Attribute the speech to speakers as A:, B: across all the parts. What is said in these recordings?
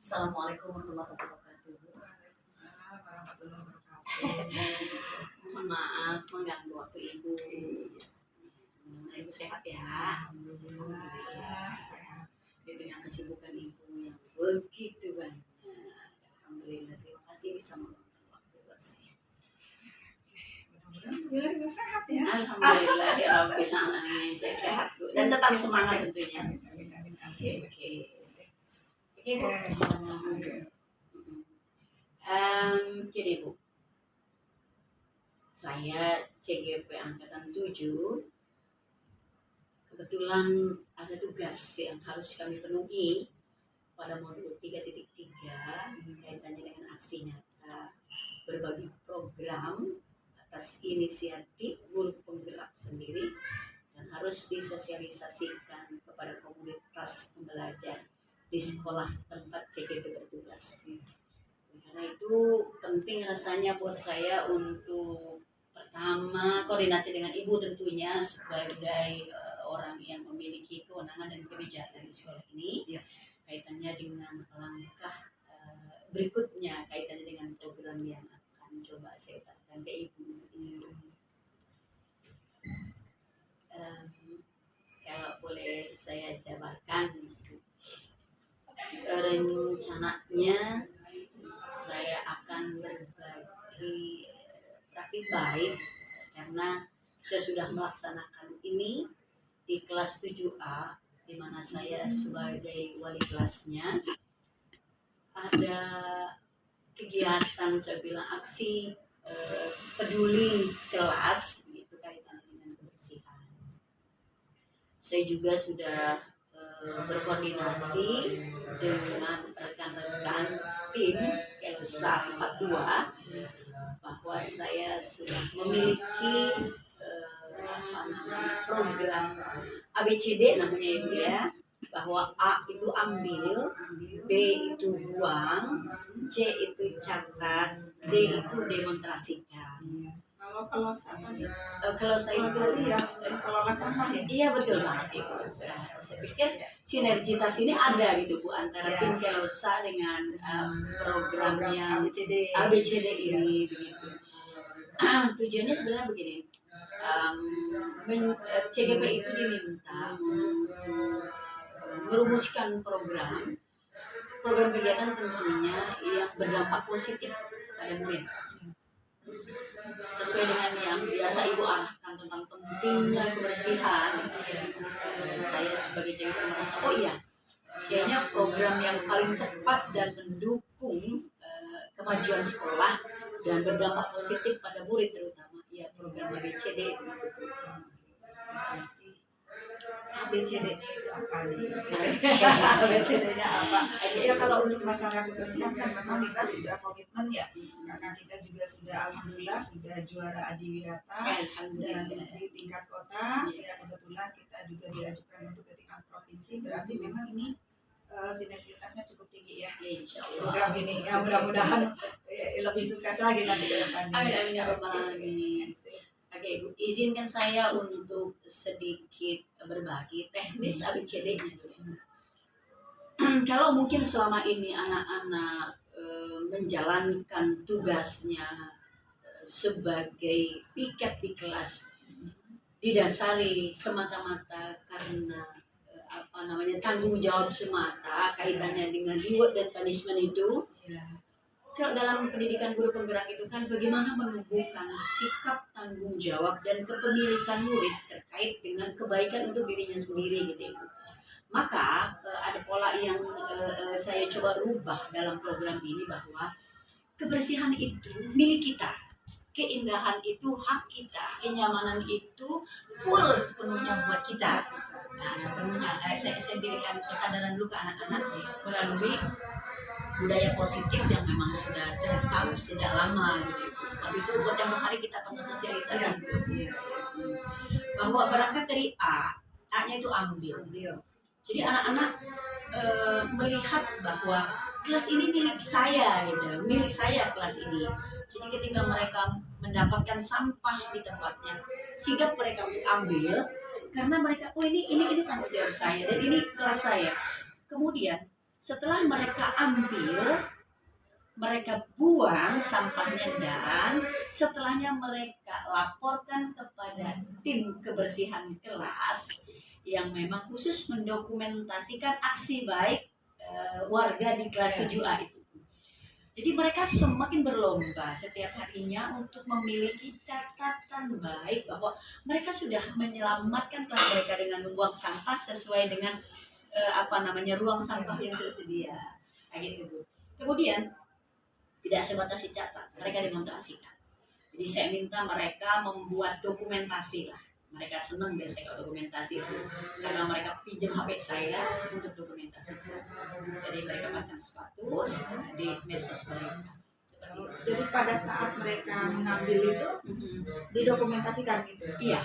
A: Assalamualaikum warahmatullahi wabarakatuh.
B: Waalaikumsalam warahmatullahi wabarakatuh.
A: Mohon maaf mengganggu waktu ibu. Ibu sehat ya.
B: Alhamdulillah sehat.
A: Di tengah kesibukan ibu yang begitu banyak. Alhamdulillah, terima kasih bisa meluangkan waktu buat saya.
B: Mudah-mudahan Bila juga sehat ya.
A: Alhamdulillah ya Rabbil alamin. Saya sehat Bu dan tetap semangat tentunya.
B: Amin, amin, amin,
A: Oke.
B: amin.
A: Oke Bu. Gini Bu. Saya CGP Angkatan 7. Kebetulan ada tugas yang harus kami penuhi pada modul 3.3 kaitannya dengan aksi nyata berbagi program atas inisiatif guru penggerak sendiri dan harus disosialisasikan kepada komunitas pembelajar di sekolah tempat CGP bertugas. Karena itu penting rasanya buat saya untuk pertama koordinasi dengan ibu tentunya sebagai orang yang memiliki kewenangan dan kebijakan di sekolah ini, kaitannya dengan langkah berikutnya kaitannya dengan program yang akan coba saya utarakan ke ibu. Kalau boleh saya jabarkan, rencananya saya akan berbagi praktik baik karena saya sudah melaksanakan ini di kelas 7A di mana saya sebagai wali kelasnya. Ada kegiatan saya bilang aksi peduli kelas itu kaitannya dengan kebersihan. Saya juga sudah berkoordinasi dengan rekan-rekan tim Kelusa 42 bahwa saya sudah memiliki program ABCD namanya ibu ya, bahwa A itu ambil, B itu buang, C itu catat, D itu demonstrasikan.
B: Kalau apa nih?
A: Kalau saya itu
B: ya kelola sampah ya.
A: Iya betul banget ibu. Saya pikir sinergitas ini ada gitu Bu antara tim Kelosa dengan programnya ABCD ini begitu. Tujuannya sebenarnya begini. CGP itu diminta merumuskan program kegiatan tentunya yang berdampak positif pada murid sesuai dengan yang biasa ibu arahkan tentang pentingnya kebersihan. Saya sebagai CGP merasa kayaknya program yang paling tepat dan mendukung kemajuan sekolah dan berdampak positif pada murid terutama program ABCD.
B: ABCD-nya itu apa nih? ABCD-nya apa? Ya kalau untuk masalah kebersihan kan memang kita sudah komitmen ya, karena kita juga sudah alhamdulillah sudah juara Adiwirata dan di tingkat kota. Ya kebetulan kita juga diajukan untuk ke tingkat provinsi, berarti memang ini sinergitasnya cukup tinggi ya. Program ini ya mudah-mudahan lebih sukses lagi nanti ke depannya.
A: Amin ya rabbal alamin. Oke, Bu, izinkan saya untuk sedikit berbagi teknis ABCD-nya dulu. Kalau mungkin selama ini anak-anak menjalankan tugasnya sebagai piket di kelas didasari semata-mata karena tanggung jawab semata kaitannya dengan reward dan punishment itu. Kalau dalam pendidikan guru penggerak itu kan bagaimana menumbuhkan sikap tanggung jawab dan kepemilikan murid terkait dengan kebaikan untuk dirinya sendiri gitu. Maka ada pola yang saya coba rubah dalam program ini bahwa kebersihan itu milik kita, keindahan itu hak kita, kenyamanan itu full sepenuhnya buat kita. Nah sepenuhnya saya berikan kesadaran dulu ke anak-anak melalui budaya positif yang memang sudah terekam sejak lama gitu. Waktu itu buat yang hari kita pernah sosialisasi bahwa berangkat dari A-nya itu ambil. Jadi anak-anak melihat bahwa kelas ini milik saya gitu, milik saya kelas ini. Jadi ketika mereka mendapatkan sampah di tempatnya, sigap mereka untuk ambil karena mereka ini tanggung jawab saya dan ini kelas saya. Kemudian Setelah mereka ambil, mereka buang sampahnya dan setelahnya mereka laporkan kepada tim kebersihan kelas yang memang khusus mendokumentasikan aksi baik warga di kelas 7A itu. Jadi mereka semakin berlomba setiap harinya untuk memiliki catatan baik bahwa mereka sudah menyelamatkan kelas mereka dengan membuang sampah sesuai dengan ruang sampah yang tersedia. Kayak gitu. Kemudian tidak sebatas dicatat, mereka demonstrasikan. Jadi saya minta mereka membuat dokumentasi lah. Mereka senang biasanya kalau dokumentasi itu, karena mereka pinjam HP saya untuk dokumentasi. Jadi mereka pasang status di medsos mereka.
B: Jadi pada saat mereka mengambil itu didokumentasikan gitu.
A: Iya,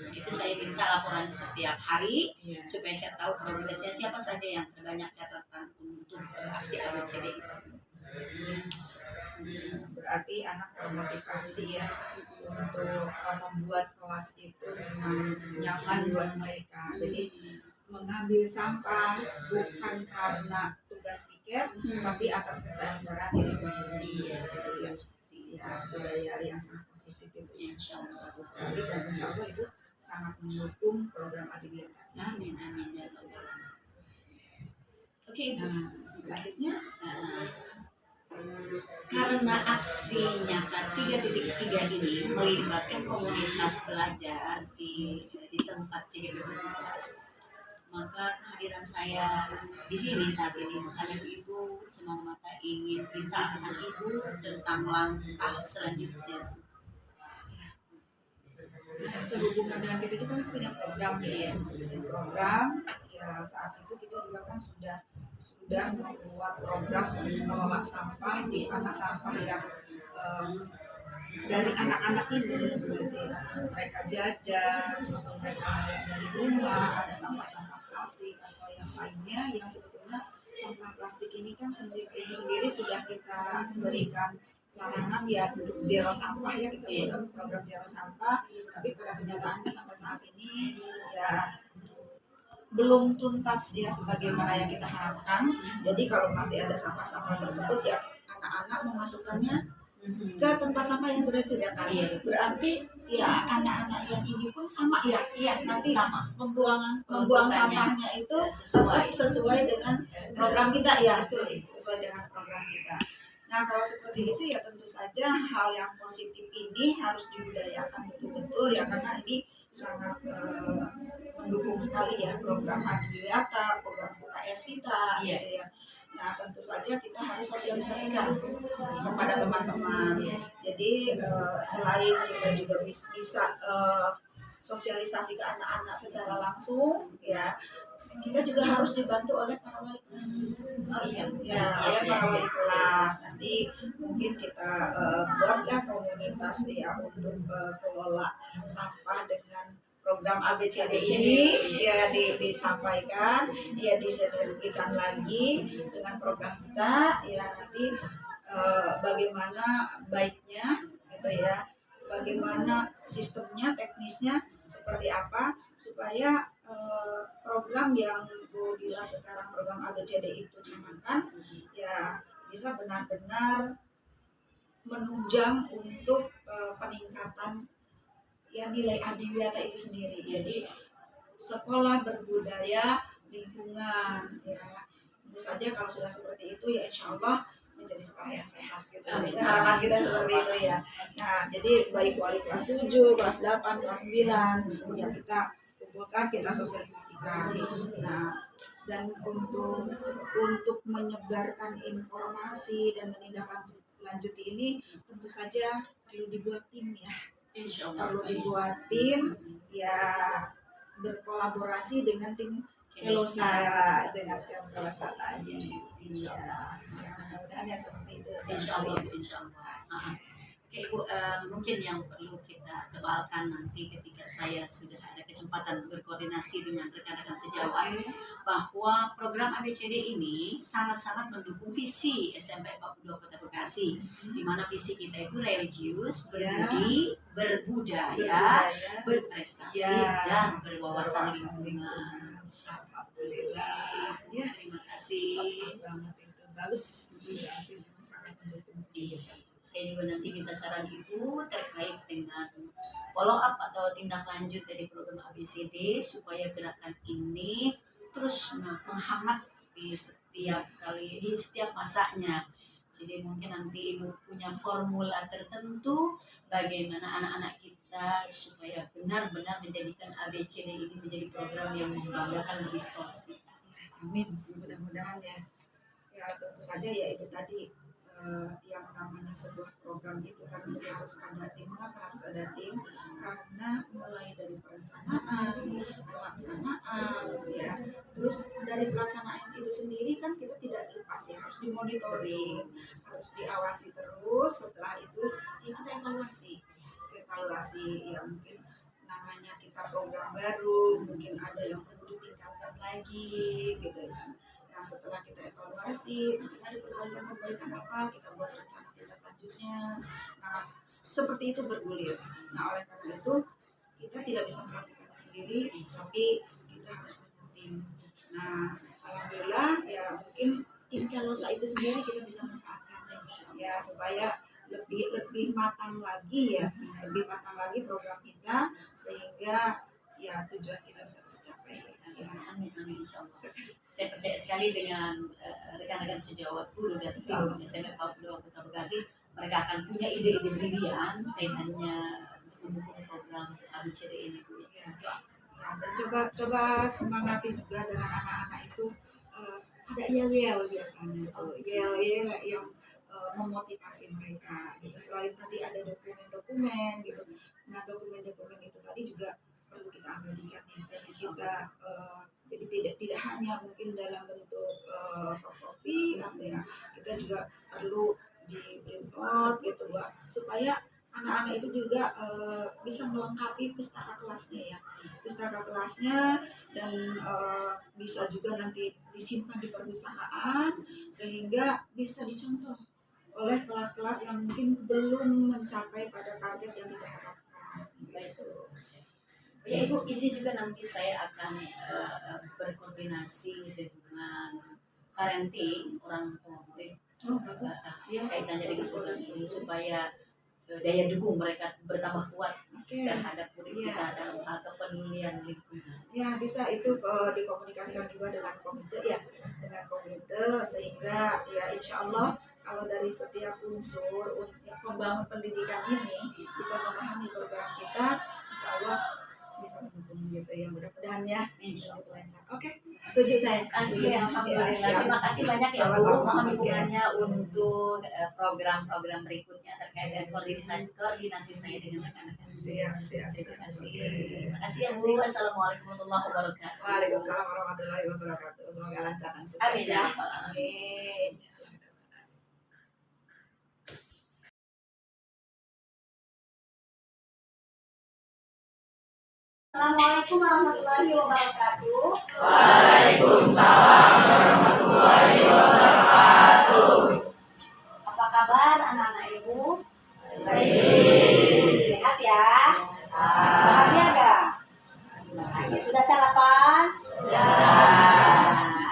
A: itu saya minta laporan setiap hari supaya saya tahu progresnya siapa saja yang terbanyak catatan untuk aksi ABCD.
B: Berarti anak termotivasi ya untuk membuat kelas itu memang nyaman buat mereka. Jadi mengambil sampah bukan karena tugas piket, tapi atas kesadaran diri sendiri. Gitu ya. Ya, budaya yang sangat positif itu.
A: Insya Allah
B: bagus sekali dan insya Allah itu sangat mendukung program Adiwiyata.
A: Amin amin ya Allah. Oke,
B: Nah, selanjutnya
A: karena aksi nyata 3.3 ini melibatkan komunitas belajar di tempat CGP 11, maka kehadiran saya di sini saat ini makanya Ibu semata-mata ingin minta dengan Ibu tentang langkah selanjutnya.
B: Sehubungan dengan kita itu kan punya program ya, program ya saat itu kita juga kan sudah membuat program untuk mengelola sampah di mana sampah yang dari anak-anak ini gitu ya, mereka jajan atau mereka dari rumah ada sampah-sampah plastik atau yang lainnya yang sebetulnya sampah plastik ini kan sendiri sudah kita berikan larangan ya untuk zero sampah ya, kita program zero sampah, tapi pada kenyataannya sampai saat ini ya belum tuntas ya sebagaimana yang kita harapkan. Jadi kalau masih ada sampah-sampah tersebut ya anak-anak memasukkannya ke tempat sampah yang sudah disediakan. Berarti ya anak-anak yang ini pun sama ya, nanti sama membuang sampahnya itu sesuai dengan program kita ya, sesuai dengan program kita. Nah kalau seperti itu ya tentu saja hal yang positif ini harus dibudayakan betul-betul ya, karena ini sangat mendukung sekali ya program Adiwiyata, program UKS kita gitu ya. Nah tentu saja kita harus sosialisasikan kepada teman-teman. Jadi selain kita juga bisa sosialisasi ke anak-anak secara langsung ya, kita juga harus dibantu oleh para wali kelas. Oleh para wali kelas. Nanti mungkin kita buatlah komunitas ya untuk kelola sampah dengan program ABCD ini ya disampaikan, ya disinergikan lagi dengan program kita ya, nanti bagaimana baiknya gitu ya, bagaimana sistemnya, teknisnya seperti apa supaya program yang Bu Dila sekarang program ABCD itu canangkan ya bisa benar-benar menunjang untuk peningkatan ya nilai Adiwiyata itu sendiri. Jadi sekolah berbudaya lingkungan ya, tentu saja kalau sudah seperti itu ya insya Allah menjadi sekolah yang sehat gitu. Harapan kita seperti itu ya. Nah jadi baik wali kelas 7, kelas 8, kelas 9 ya kita kumpulkan, kita sosialisasikan. Nah dan untuk menyebarkan informasi dan menindaklanjuti ini tentu saja perlu dibuat tim ya. Perlu dibuat tim ya, berkolaborasi dengan tim Kelosa, dengan tim Kelosa tadi. Iya, mudah-mudahan ya seperti itu.
A: Insya Allah. Oke Ibu, mungkin yang perlu kita tebalkan nanti ketika saya sudah ada kesempatan berkoordinasi dengan rekan-rekan sejawat, bahwa program ABCD ini sangat-sangat mendukung visi SMP 42 Kota Bekasi, di mana visi kita itu religius, berbudi, berbudaya, berprestasi, dan berwawasan lingkungan.
B: Alhamdulillah.
A: Ya, terima kasih
B: banget itu bagus, berarti sangat mendukung.
A: Iya. Saya juga nanti minta saran Ibu terkait dengan follow up atau tindak lanjut dari program ABCD supaya gerakan ini terus menghangat di setiap masanya. Jadi mungkin nanti Ibu punya formula tertentu bagaimana anak-anak kita supaya benar-benar menjadikan ABCD ini menjadi program yang membanggakan bagi sekolah kita.
B: Amin, mudah-mudahan ya. Ya tentu saja ya itu tadi yang namanya sebuah program itu kan harus ada tim. Mengapa harus ada tim? Karena mulai dari perencanaan, pelaksanaan, ya, terus dari pelaksanaan itu sendiri kan kita tidak lepas ya, harus dimonitoring, harus diawasi terus. Setelah itu ya kita evaluasi ya, mungkin namanya kita program baru, mungkin ada yang perlu ditingkatkan lagi gitu kan. Nah setelah kita evaluasi, mungkin ada perbaikan apa, kita buat rencana tindak lanjutnya. Nah seperti itu bergulir. Nah oleh karena itu kita tidak bisa melakukannya sendiri, tapi kita harus punya tim. Nah alhamdulillah ya mungkin tim Kalosa itu sendiri kita bisa manfaatkan ya supaya lebih matang lagi ya, lebih matang lagi program kita sehingga ya tujuan kita bisa tercapai.
A: Amin, insya Allah. Saya percaya sekali dengan rekan-rekan sejawat guru dan tim SMA Papua Kota Bekasi, mereka akan punya ide-ide brilian kaitannya mendukung program ABCD ini, Bu.
B: Ya, dan coba semangati juga dengan anak-anak itu, ada yel-yel biasanya tuh, yel-yel yang memotivasi mereka gitu. Selain tadi ada dokumen-dokumen gitu. Nah dokumen-dokumen itu tadi juga perlu kita abadikan ya. Kita jadi tidak hanya mungkin dalam bentuk soft copy ya, kita juga perlu di print out gitu Mbak, supaya anak-anak itu juga bisa melengkapi pustaka kelasnya ya, pustaka kelasnya, dan bisa juga nanti disimpan di perpustakaan sehingga bisa dicontoh oleh kelas-kelas yang mungkin belum mencapai pada target yang kita harapkan. Gitu.
A: Ya Ibu, izin juga nanti saya akan berkoordinasi dengan parenting orang tua murid.
B: Oh bagus. Ya,
A: kaitannya dengan program ini supaya daya dukung mereka bertambah kuat terhadap murid kita dalam kepedulian lingkungan.
B: Ya bisa itu dikomunikasikan juga dengan komite ya, dengan komite sehingga ya insya Allah kalau dari setiap unsur pembangun pendidikan ini bisa memahami program kita, insya Allah bisa mendukung gitu ya, mudah-mudahan ya. Lancar. Oke, setuju saya.
A: Alhamdulillah. Terima kasih banyak ya Bu. Mohon dukungannya untuk program-program berikutnya terkait dengan koordinasi saya dengan rekan-rekan.
B: Siap.
A: Terima kasih. Terima kasih ya Bu. Assalamualaikum warahmatullahi wabarakatuh.
B: Waalaikumsalam warahmatullahi wabarakatuh. Semoga lancar dan sukses.
A: Amin.
B: Amin.
C: Assalamualaikum warahmatullahi wabarakatuh.
D: Waalaikumsalam warahmatullahi wabarakatuh.
C: Apa kabar anak-anak Ibu?
D: Baik.
C: Sehat ya? Bahagia gak? Sudah sarapan?
D: Ya.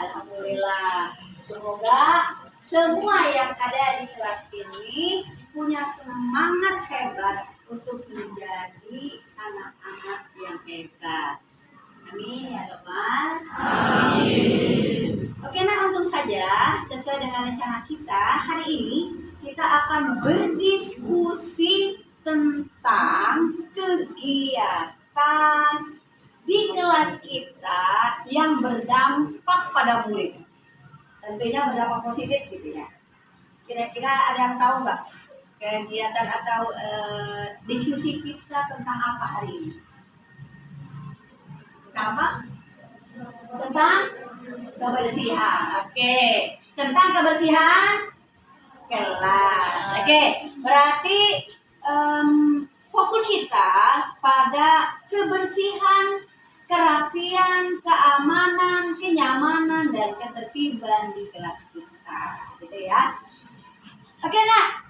C: Alhamdulillah. Semoga semua yang ada di kelas ini punya semangat hebat untuk menjadi anak-anak yang hebat. Amin ya Rabbal.
D: Amin.
C: Oke, nah langsung saja sesuai dengan rencana kita hari ini kita akan berdiskusi tentang kegiatan di kelas kita yang berdampak pada murid. Tentunya berdampak positif gitu ya. Kira-kira ada yang tahu nggak kegiatan atau diskusi kita tentang apa hari ini? Tentang apa? Tentang kebersihan. Oke. Tentang kebersihan kelas. Oke. Berarti fokus kita pada kebersihan, kerapian, keamanan, kenyamanan, dan ketertiban di kelas kita. Gitu ya. Oke, nah.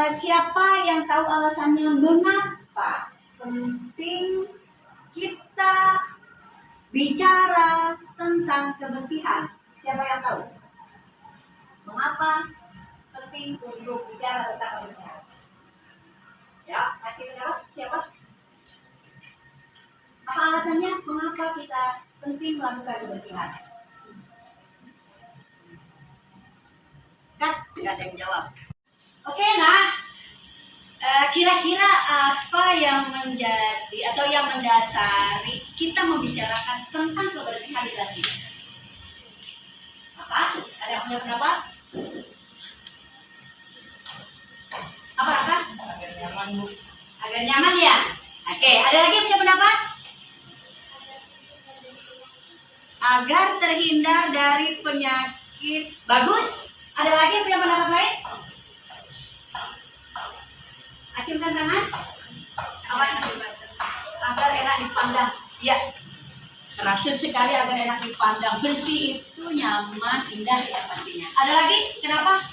C: Siapa yang tahu alasannya mengapa penting kita bicara tentang kebersihan? Siapa yang tahu? Mengapa penting untuk bicara tentang kebersihan? Ya, kasih pendapat siapa? Apa alasannya mengapa kita penting melakukan kebersihan? Kan, nggak ada yang jawab. Oke, nah, kira-kira apa yang menjadi atau yang mendasari kita membicarakan tentang kebersihan di kelas ini? Apa? Ada yang punya pendapat? Apa?
B: Agar nyaman, Bu.
C: Agar nyaman ya? Oke, ada lagi yang punya pendapat? Agar terhindar dari penyakit. Bagus. Ada lagi yang punya pendapat lain? Acungkan tangan. Apa yang agar enak dipandang? Ya, 100 sekali agar enak dipandang. Bersih itu nyaman, indah ya pastinya. Ada lagi? Kenapa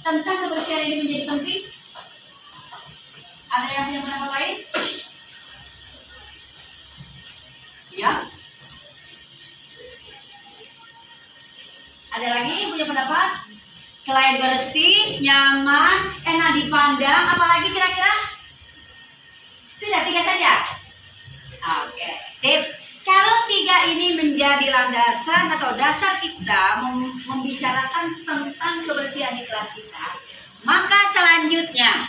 C: tentang kebersihan ini menjadi penting? Ada yang punya pendapat lain? Ya. Ada lagi yang punya pendapat? Selain bersih, nyaman, enak dipandang, apalagi kira-kira? Sudah 3 saja? Oke, sip. Kalau 3 ini menjadi landasan atau dasar kita membicarakan tentang kebersihan di kelas kita, maka selanjutnya,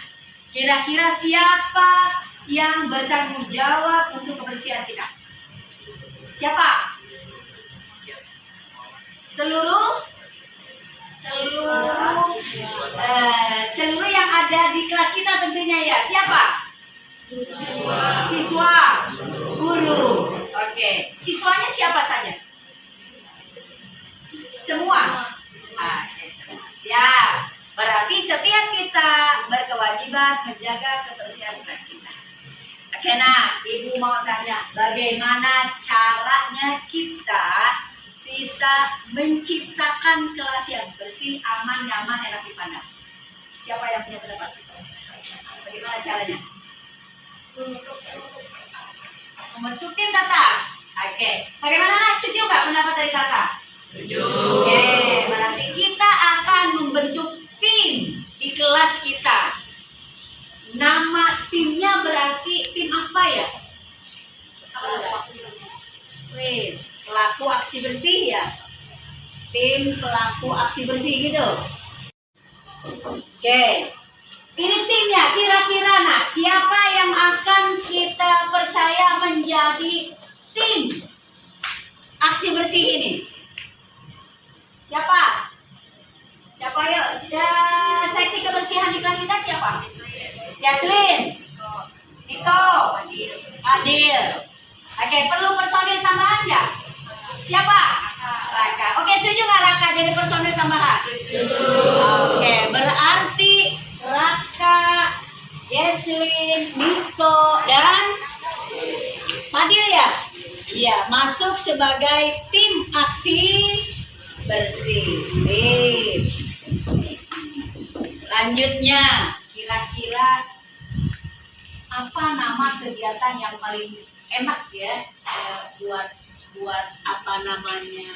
C: kira-kira siapa yang bertanggung jawab untuk kebersihan kita? Siapa? Seluruh yang ada di kelas kita tentunya ya. Siapa? Siswa, guru. Oke, siswanya siapa saja? Semua. Oke, semua. Siap. Berarti setiap kita berkewajiban menjaga kebersihan kelas kita. Oke, nah, Ibu mau tanya, bagaimana caranya kita bisa menciptakan kelas yang bersih, aman, nyaman, enak dipandang? Siapa yang punya pendapat? Bagaimana caranya? Membentuk tim Tata. Oke. Bagaimana, setuju nggak pendapat dari Tata?
D: Setuju.
C: Oke, berarti kita akan membentuk tim di kelas kita. Nama timnya berarti tim apa ya? Wis, pelaku aksi bersih ya. Tim pelaku aksi bersih gitu. Oke. Ini timnya, kira-kira nak siapa yang akan kita percaya menjadi tim aksi bersih ini? Siapa? Siapa yuk? Seksi kebersihan di kelas kita siapa? Yaslin, Niko, Adil. Oke, perlu personil tambahan ya? Siapa? Raka. Oke, setuju nggak Raka jadi personil tambahan? Oke, berarti Raka, Yaslin, Niko, dan Fadil ya? Iya, masuk sebagai tim aksi bersih. Sip. Selanjutnya, kira-kira apa nama kegiatan yang paling enak ya buat apa namanya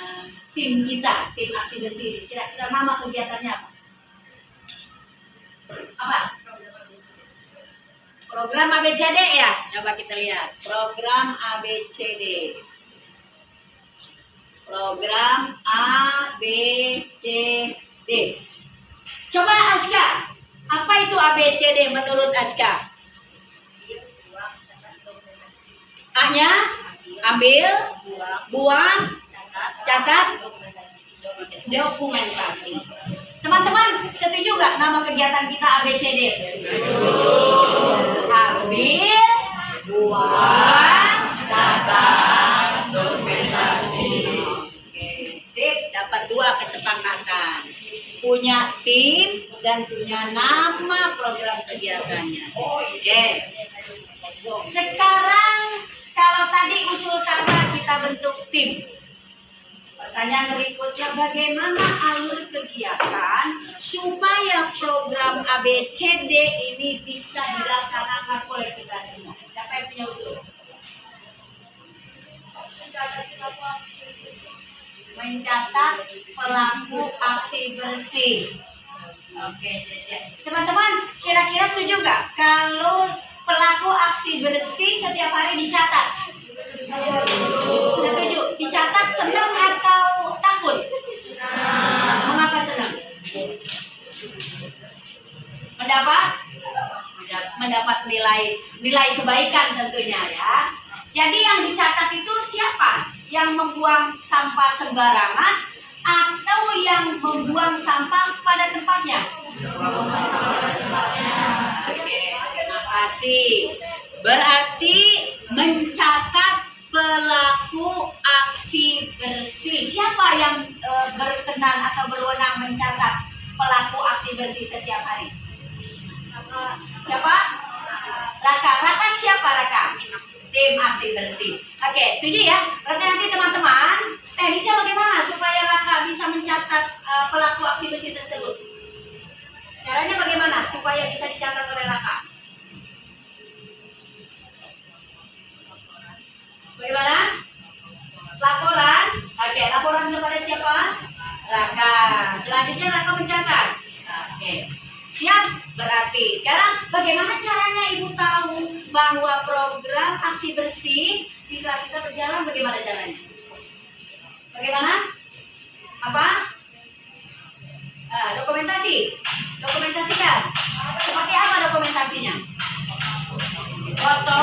C: tim kita, tim aksi bersih? Kira-kira nama kegiatannya apa? Apa? Program ABCD ya? Coba kita lihat. Program ABCD. Program ABCD. Coba Aska, apa itu ABCD menurut Aska? A-nya ambil, buang, catat, dokumentasi. Teman-teman, setuju nggak nama kegiatan kita ABCD? Ambil, buang, catat, dokumentasi. Oke, sip, dapat 2 kesepakatan. Punya tim dan punya nama program kegiatannya. Oke. Sekarang kalau tadi usul kata kita bentuk tim. Pertanyaan berikutnya, bagaimana alur kegiatan supaya program ABCD ini bisa dilaksanakan oleh kita semua? Siapa yang punya usul? mencatat pelaku aksi bersih. Oke, teman-teman, kira-kira setuju nggak kalau pelaku aksi bersih setiap hari dicatat? Setuju. Dicatat senang atau takut? Mengapa senang? Mendapat nilai kebaikan tentunya ya. Jadi yang dicatat itu siapa? Yang membuang sampah sembarangan atau yang membuang sampah pada tempatnya? Oke, terima kasih. Berarti mencatat pelaku aksi bersih. Siapa yang berkenan atau berwenang mencatat pelaku aksi bersih setiap hari? Siapa? Raka. Raka siapa Raka? Tim aksi bersih. Oke, setuju ya? Berarti nanti teman-teman, teknisnya bagaimana supaya Raka bisa mencatat pelaku aksi bersih tersebut? Caranya bagaimana supaya bisa dicatat oleh Raka? Bagaimana? Laporan. Oke, laporan kepada siapa? Raka. Selanjutnya Raka mencatat. Oke. Siap, berarti sekarang bagaimana caranya Ibu tahu bahwa program aksi bersih di kelas kita berjalan? Bagaimana caranya? Bagaimana? Apa? Dokumentasi. Dokumentasikan. Seperti apa dokumentasinya? Foto,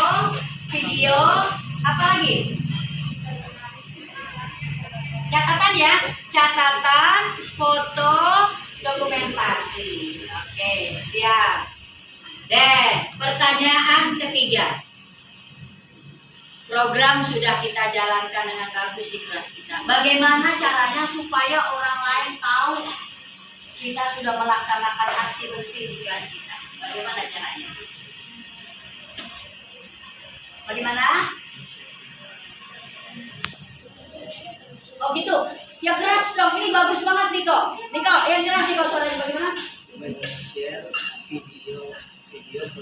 C: video, apa lagi? Catatan ya, catatan, foto, dokumentasi. Oke, siap. Pertanyaan ketiga. Program sudah kita jalankan dengan bagus di kelas kita. Bagaimana caranya supaya orang lain tahu kita sudah melaksanakan aksi bersih di kelas kita? Bagaimana caranya? Bagaimana? Oh gitu. Yang keras dong. Ini bagus banget Niko. Niko, yang keras Niko suaranya bagaimana?
E: Men-share video ke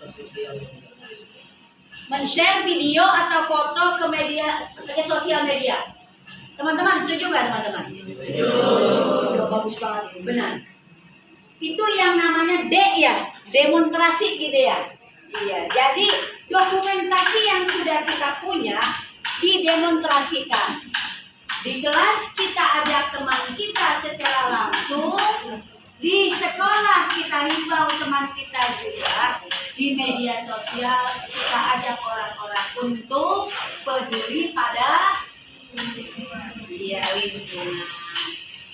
E: sosial media.
C: Men-share video atau foto ke sosial media. Teman-teman setuju nggak teman-teman?
E: Setuju.
C: Oh, bagus banget. Benar. Itu yang namanya ya, demonstrasi gitu ya. Iya. Jadi dokumentasi yang sudah kita punya didemonstrasikan. Di kelas kita ajak teman kita secara langsung, di sekolah kita himbau teman kita juga, di media sosial kita ajak orang-orang untuk peduli pada lingkungan.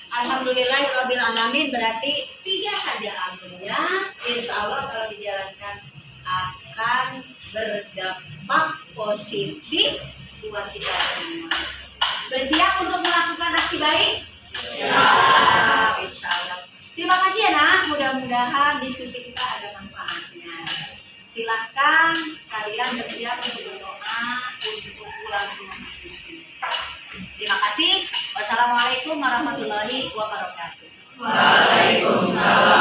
C: Alhamdulillahirabbil alamin, berarti 3 saja amalnya. Insya Allah kalau dijalankan akan berdampak positif buat kita semua. Bersiap untuk melakukan aksi baik? Siap. Insya Allah. Terima kasih ya nak. Mudah-mudahan diskusi kita ada manfaatnya. Silahkan kalian bersiap untuk berdoa untuk pulang ke rumah masing-masing. Terima kasih. Wassalamualaikum warahmatullahi wabarakatuh.
D: Waalaikumsalam.